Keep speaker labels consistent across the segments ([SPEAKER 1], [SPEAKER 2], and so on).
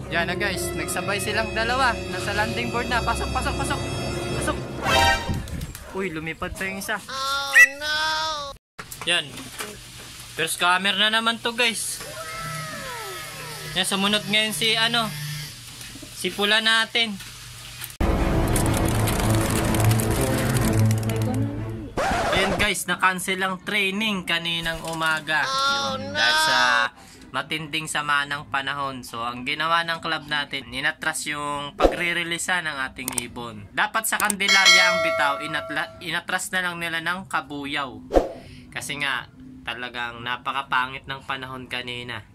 [SPEAKER 1] Yan na guys, nagsabay silang dalawa. Nasa landing board na. Pasok, pasok, pasok. Pasok. Uy, lumipad pa yung isa. Oh no! Yan. First camera na naman to guys. Yan, sumunod ngayon si pula natin. Ayan guys, na-cancel ang training kaninang umaga. Yun, dahil sa matinding sama ng panahon. So, ang ginawa ng club natin, inatras yung pagre-release ng ating ibon. Dapat sa Candelaria ang bitaw, inatras na lang nila ng Kabuyaw. Kasi nga, talagang napakapangit ng panahon kanina.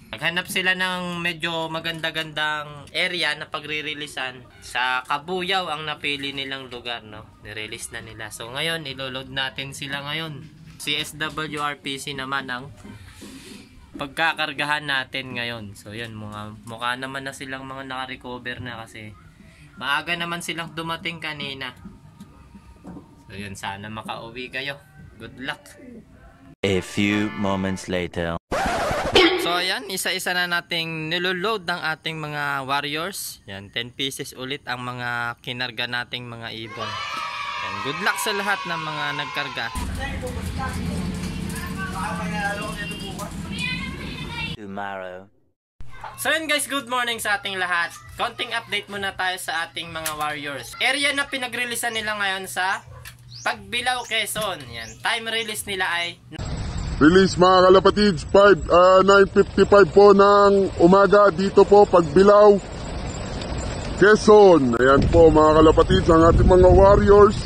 [SPEAKER 1] Naghanap sila ng medyo maganda-gandang area na pagre-releasean. Sa Kabuyaw ang napili nilang lugar, no? Nirelease na nila. So, ngayon, iloload natin sila ngayon. Si SWRPC naman ang pagkakargahan natin ngayon. So yun, mukha naman na silang mga naka-recover na kasi maaga naman silang dumating kanina. So yun, sana makauwi kayo. Good luck.
[SPEAKER 2] A few moments later.
[SPEAKER 1] So ayan, isa-isa na nating niloload ng ating mga warriors. Yan, 10 pieces ulit ang mga kinarga nating mga ibon. Yan, good luck sa lahat ng mga nagkarga.
[SPEAKER 2] Tomorrow.
[SPEAKER 1] So yun guys, good morning sa ating lahat. Konting update muna tayo sa ating mga warriors. Area na pinag-releasean nila ngayon sa Pagbilao, Quezon. Yan, time release nila ay
[SPEAKER 3] release mga kalapatids, 9:55 po ng umaga dito po Pagbilao, Quezon. Ayan po mga kalapatids, ang ating mga warriors.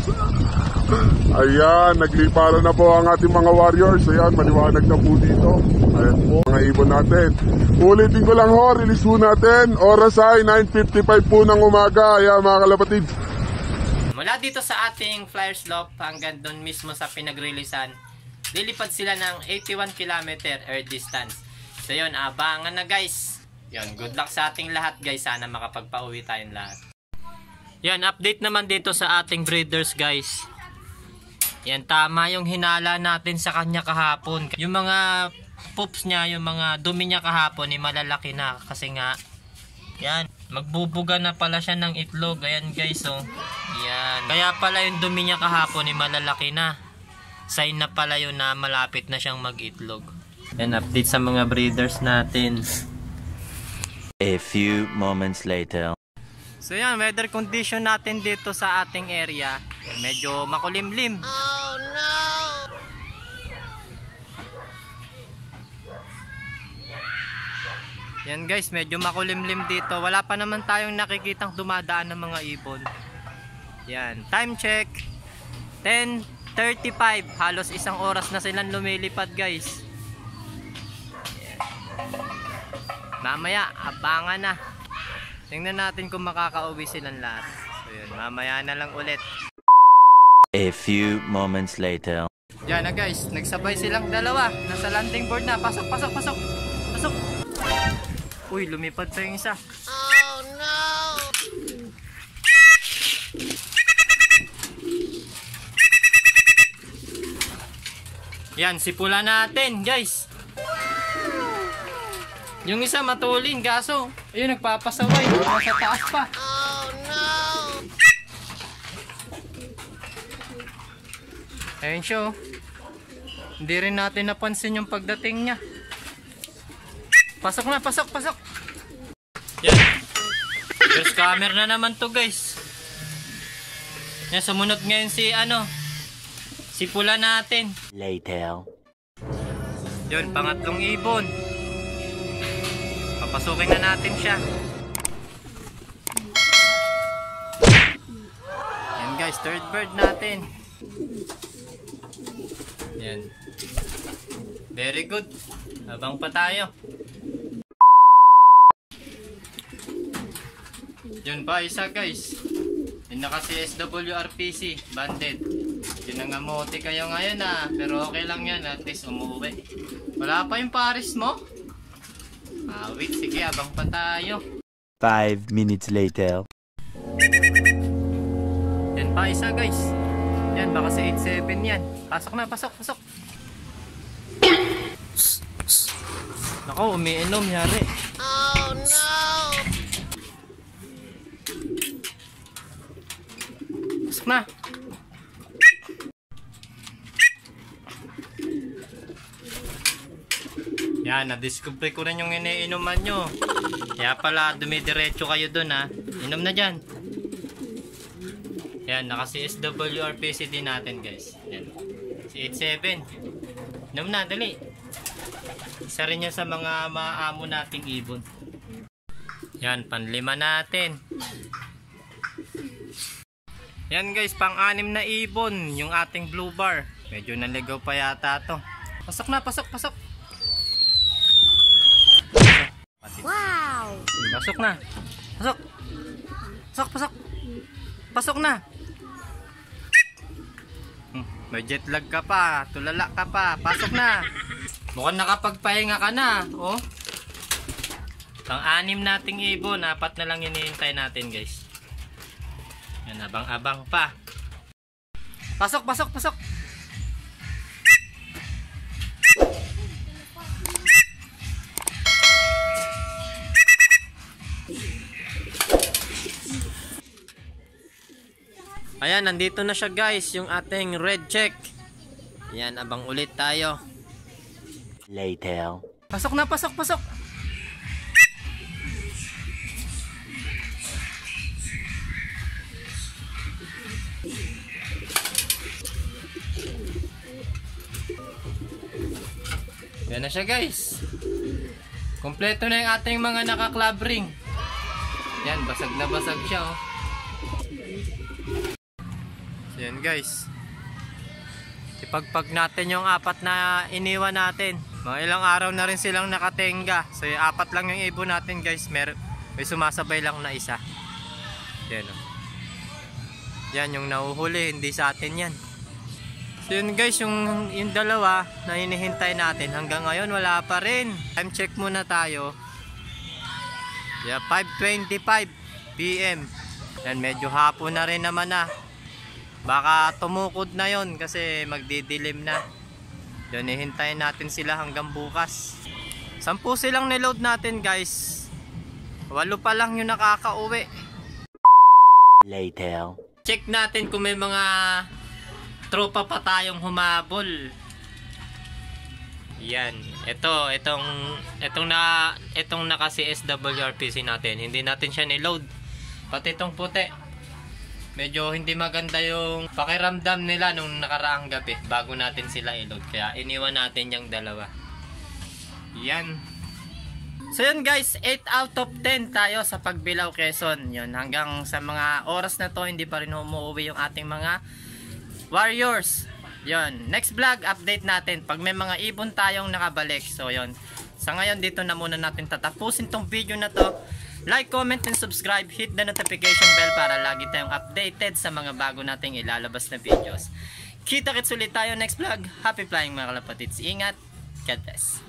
[SPEAKER 3] Ayan, nagliparan na po ang ating mga warriors. Ayan, maliwanag na po dito. Ayan po, mga ibon natin. Ulitin ko lang ho, release po natin. Oras ay 9:55 po ng umaga. Ayan mga kalapatids.
[SPEAKER 1] mula dito sa ating flyer slope hanggang doon mismo sa pinag-releasean, lilipad sila ng 81 km air distance. So yun, abangan na guys. Yun, good luck sa ating lahat guys. Sana makapagpauwi tayong lahat. Yan, update naman dito sa ating breeders guys. Yan, tama yung hinala natin sa kanya kahapon. Yung mga poops niya, yung mga dumi niya kahapon, malalaki na. Kasi nga, yan, magbubuga na pala siya ng itlog. Ayan guys, oh. Yan. Kaya pala yung dumi niya kahapon, malalaki na. Sign na pala yun na malapit na siyang mag-itlog. Yan, update sa mga breeders natin.
[SPEAKER 2] A few moments later.
[SPEAKER 1] So yan, weather condition natin dito sa ating area, medyo makulimlim. Oh no! Yan guys, medyo makulimlim dito. Wala pa naman tayong nakikitang dumadaan ng mga ibon. Yan, time check 10:35. Halos isang oras na silang lumilipad guys. Yan. Mamaya, abangan na. Tingnan natin kung makakauwi silang lahat. So yun, mamaya na lang ulit.
[SPEAKER 2] A few moments later.
[SPEAKER 1] Yan na guys, nagsabay silang dalawa. Nasa landing board na. Pasok, pasok, pasok. Pasok. Uy, lumipad pa yung isa. Oh no! Yan, si pula natin guys. Yung isa matulin, gaso. Ayun, nagpapasaway. Nasa taas pa. Oh no! Ayun siya. Hindi rin natin napansin yung pagdating niya. Pasok na, pasok, pasok. Yan. First camera na naman to guys. Yan, sumunod ngayon si pula natin.
[SPEAKER 2] Later.
[SPEAKER 1] Yun, pangatlong ibon. Papasukin na natin siya. Yan guys, third bird natin. Yan. Very good. Habang pa tayo. Yun pa, isa guys. Yun na kasi SWRPC, banded. Yun ang amote kayo ngayon pero okay lang yan, at least umuwi. Wala pa yung pares mo? Wait, sige, abang pa tayo.
[SPEAKER 2] 5 minutes later.
[SPEAKER 1] Yan pa isa guys. Yan, baka sa 8-7 yan. Pasok na, pasok, pasok. Nako, umiinom, yari. Oh no! Pasok na. Yan, na-discover ko rin yung iniinuman nyo. Kaya pala dumidiretso kayo dun ha. Inom na dyan. Yan, naka CSWR PCD natin guys. Yan. Si 87. Inom na, dali. Isa rin yan sa mga maamo nating ibon. Yan, panlima natin. Yan guys, pang-anim na ibon. Yung ating blue bar. Medyo naligaw pa yata to. Pasok na, pasok, pasok.
[SPEAKER 4] Wow!
[SPEAKER 1] Pasok na. Pasok. Pasok, pasok. Pasok na. May jet lag ka pa. Tulala ka pa. Pasok na. Mukhang nakapagpahinga ka na. Oh. Pang-anim nating ibon. 4 na lang hinihintay natin guys. Yan, abang-abang pa. Pasok, pasok, pasok. Ayan, nandito na siya guys, yung ating red check. Ayan, abang ulit tayo.
[SPEAKER 2] Later.
[SPEAKER 1] Pasok na, pasok, pasok. Yan na siya guys. Kompleto na yung ating mga naka-club ring. Yan, basag na basag siya oh. So yan guys, ipagpag natin yung 4 na iniwan natin. Mga ilang araw na rin silang nakatenga. So yung 4 lang yung ibon natin guys. May sumasabay lang na isa. Yan o. Yan yung nahuhuli, hindi sa atin yan. So yun guys, yung dalawa na hinihintay natin hanggang ngayon wala pa rin. Time check muna tayo. Yeah, 5:25 PM. Yan, medyo hapon na rin naman na. Baka tumukod na yon kasi magdidilim na. Yun, hihintayin natin sila hanggang bukas. 10 silang niload natin guys. 8 pa lang yung nakakauwi.
[SPEAKER 2] Later.
[SPEAKER 1] Check natin kung may mga tropa pa tayong humabol. Yan. Itong naka CSWR PC natin. Hindi natin siya niload. Pati itong puti. Medyo hindi maganda yung pakiramdam nila nung nakaraang gabi bago natin sila i-load. Kaya iniwan natin yung dalawa. Yan. So yun guys, 8 out of 10 tayo sa Pagbilao, Quezon. Yun, hanggang sa mga oras na to hindi pa rin umuwi yung ating mga warriors. Yun, next vlog update natin pag may mga ibon tayong nakabalik. So yun, sa ngayon dito na muna natin tatapusin tong video na to. Like, comment, and subscribe. Hit the notification bell para lagi tayong updated sa mga bago nating ilalabas na videos. Kita-kits ulit tayo next vlog. Happy flying mga kalapatids. Ingat. God bless.